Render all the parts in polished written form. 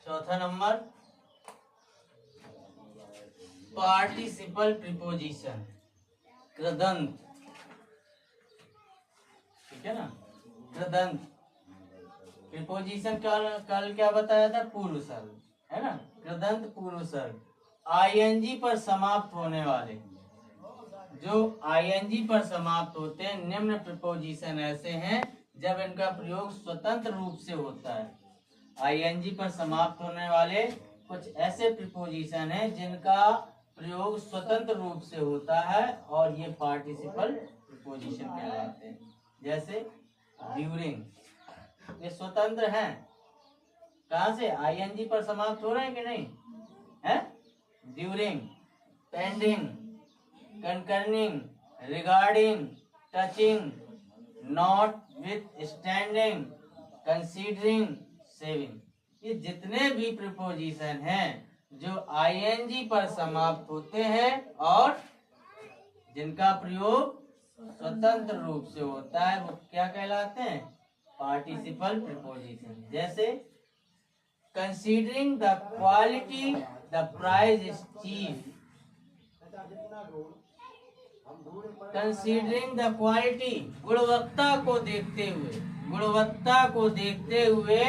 चौथा number participle preposition, कृदंत, ठीक है ना। कृदंत प्रीपोजिशन कल क्या बताया था, पूर्व सर्ग, है ना। कृदंत पूर्व सर्ग, आईएनजी पर समाप्त होने वाले, जो आईएनजी पर समाप्त होते हैं निम्न प्रीपोजिशन ऐसे हैं जब इनका प्रयोग स्वतंत्र रूप से होता है। आईएनजी पर समाप्त होने वाले कुछ ऐसे प्रीपोजिशन हैं जिनका प्रयोग स्वतंत्र रूप से होता है और ये पार्टिसिपल प्रीपोजिशन कहलाते हैं। जैसे ड्यूरिंग, ये स्वतंत्र हैं, कहाँ से, आईएनजी पर समाप्त हो रहे हैं कि नहीं है। During, pending, concerning, regarding, touching, notwithstanding, considering, saving, ये जितने भी प्रीपोजिशन हैं जो आईएनजी पर समाप्त होते हैं और जिनका प्रयोग स्वतंत्र रूप से होता है वो क्या कहलाते हैं, पार्टिसिपल प्रीपोजिशन। जैसे considering the quality the price is cheap, considering the quality, गुणवत्ता को देखते हुए, गुणवत्ता को देखते हुए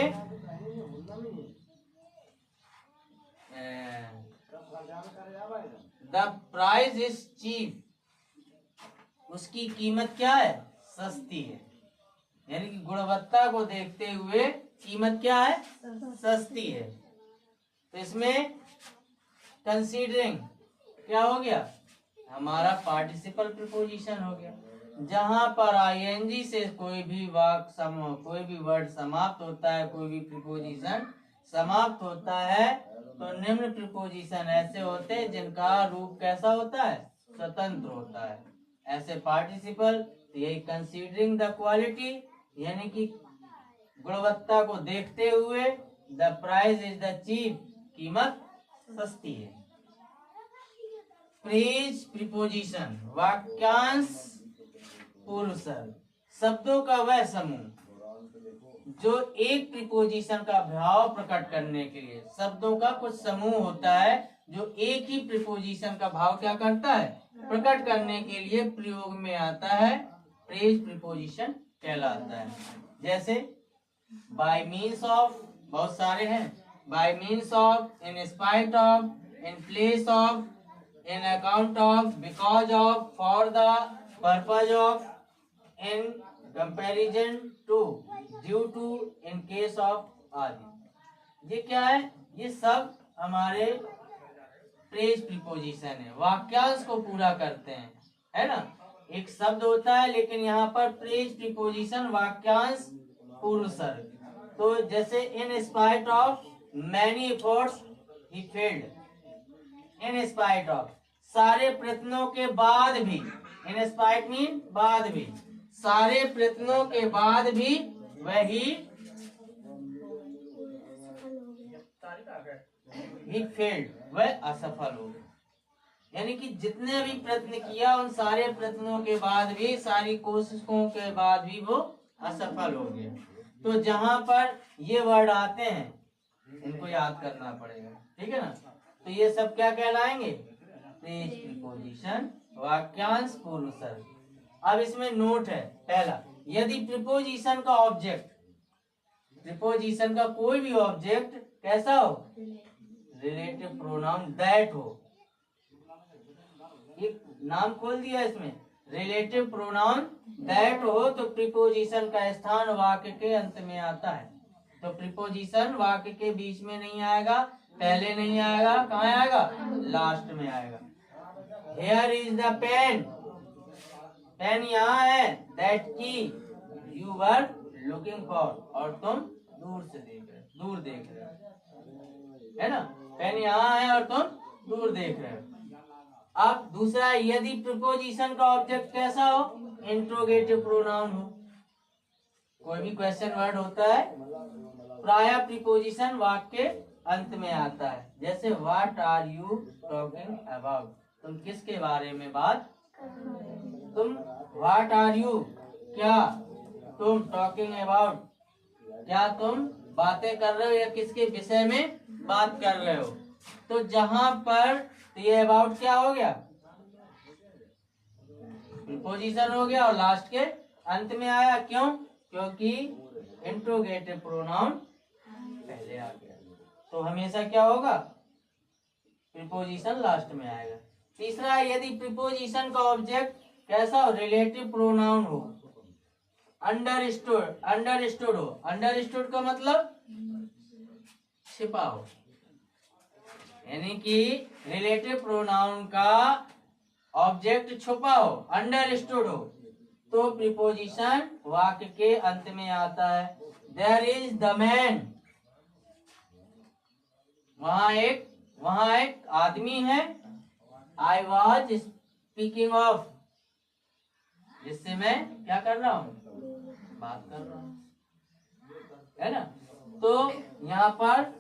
द प्राइस इज चीप, उसकी कीमत क्या है, सस्ती है। यानी कि गुणवत्ता को देखते हुए कीमत क्या है, सस्ती है। तो इसमें कंसीडरिंग क्या हो गया, हमारा पार्टिसिपल प्रीपोजिशन हो गया। जहां पर आईएनजी से कोई भी कोई भी वर्ड समाप्त होता है, कोई भी प्रीपोजिशन समाप्त होता है, तो निम्न प्रीपोजिशन ऐसे होते हैं जिनका रूप कैसा होता है, स्वतंत्र होता है। ऐसे पार्टिसिपल, यही कंसीडरिंग द क्वालिटी यानी कि गुणवत्ता को देखते हुए, the price is the cheap, कीमत सस्ती है। प्रेज प्रीपोजिशन, वाक्यांश पूर्व सर्ग, शब्दों का वह समूह जो एक प्रीपोजिशन का भाव प्रकट करने के लिए, शब्दों का कुछ समूह होता है जो एक ही प्रीपोजिशन का भाव क्या करता है, प्रकट करने के लिए प्रयोग में आता है, प्रेज प्रीपोजिशन कहलाता है। जैसे बाय मीन्स ऑफ, बहुत सारे हैं, bye means of, in spite of, in place of, in account of, because of, for the purpose of, in comparison to, due to, in case of आदि। ये क्या है, ये सब हमारे प्रेज प्रीपोजिशन है, वाक्यांश को पूरा करते हैं, है ना। एक शब्द होता है लेकिन यहाँ पर प्रेज प्रीपोजिशन वाक्यांश पूर्व सर्ग। तो जैसे in spite of many efforts he failed, in spite of, सारे प्रयत्नों के बाद भी, इन स्पाइट मीन बाद भी, सारे प्रयत्नों के बाद भी वही फेल्ड, वह असफल हो गया। यानी कि जितने भी प्रयत्न किया उन सारे प्रयत्नों के बाद भी, सारी कोशिशों के बाद भी वो असफल हो गया। तो जहां पर ये वर्ड आते हैं इनको याद करना पड़ेगा, ठीक है ना। तो ये सब क्या कहलाएंगे, प्रेज प्रीपोजिशन, वाक्यांश पूर्व सर्ग। अब इसमें नोट है, पहला, यदि प्रीपोजिशन का ऑब्जेक्ट, प्रीपोजिशन का कोई भी ऑब्जेक्ट कैसा हो, रिलेटिव प्रोनाउन दैट हो, एक नाम खोल दिया इसमें, रिलेटिव प्रोनाउन दैट हो, तो प्रीपोजिशन का स्थान वाक्य के अंत में आता है। तो प्रीपोजिशन वाक्य के बीच में नहीं आएगा, पहले नहीं आएगा, कहाँ आएगा, लास्ट में आएगा। Here is the pen, pen यहाँ है, that key you were looking for, और तुम दूर से देख रहे, दूर देख रहे हो, है ना। पेन यहाँ है और तुम दूर देख रहे हो। अब दूसरा, यदि प्रीपोजिशन का ऑब्जेक्ट कैसा हो, इंट्रोगेटिव प्रोनाउन हो, कोई भी क्वेश्चन वर्ड होता है, प्रायः प्रीपोजिशन वाक्य के अंत में आता है। जैसे what are you talking about, तुम किसके बारे में बात, तुम व्हाट आर यू क्या, तुम टॉकिंग अबाउट क्या तुम बातें कर रहे हो या किसके विषय में बात कर रहे हो। तो जहां पर तो ये अबाउट क्या हो गया, प्रीपोजिशन हो गया और लास्ट के अंत में आया। क्यों? क्योंकि इंट्रोगेटिव प्रोनाउन पहले आ गया। तो हमेशा क्या होगा, प्रीपोजिशन लास्ट में आएगा। तीसरा, यदि प्रीपोजिशन का ऑब्जेक्ट कैसा हो, रिलेटिव प्रोनाउन हो, अंडरस्टूड अंडरस्टूड हो। अंडरस्टूड का मतलब छिपा हो, यानी कि रिलेटिव प्रोनाउन का ऑब्जेक्ट छुपा हो, अंडरस्टूड हो, तो प्रीपोजिशन वाक्य के अंत में आता है। देयर इज द मैन, वहां एक आदमी है। आई वॉज स्पीकिंग ऑफ, जिससे मैं क्या कर रहा हूं, बात कर रहा हूं, है ना। तो यहाँ पर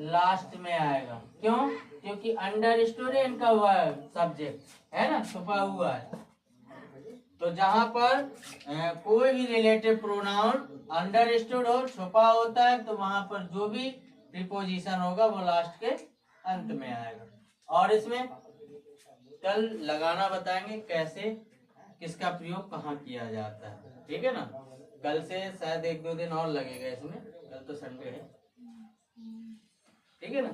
लास्ट में आएगा। क्यों? क्योंकि अंडरस्टूड इनका सब्जेक्ट है ना, छुपा हुआ है। तो जहां पर कोई भी रिलेटिव प्रोनाउन अंडरस्टूड हो, छुपा होता है, तो वहां पर जो भी प्रीपोजिशन होगा वो लास्ट के अंत में आएगा। और इसमें कल लगाना बताएंगे कैसे, किसका प्रयोग कहाँ किया जाता है, ठीक है ना। कल से शायद 1-2 दिन और लगेगा इसमें, कल तो संडे है, ठीक है ना।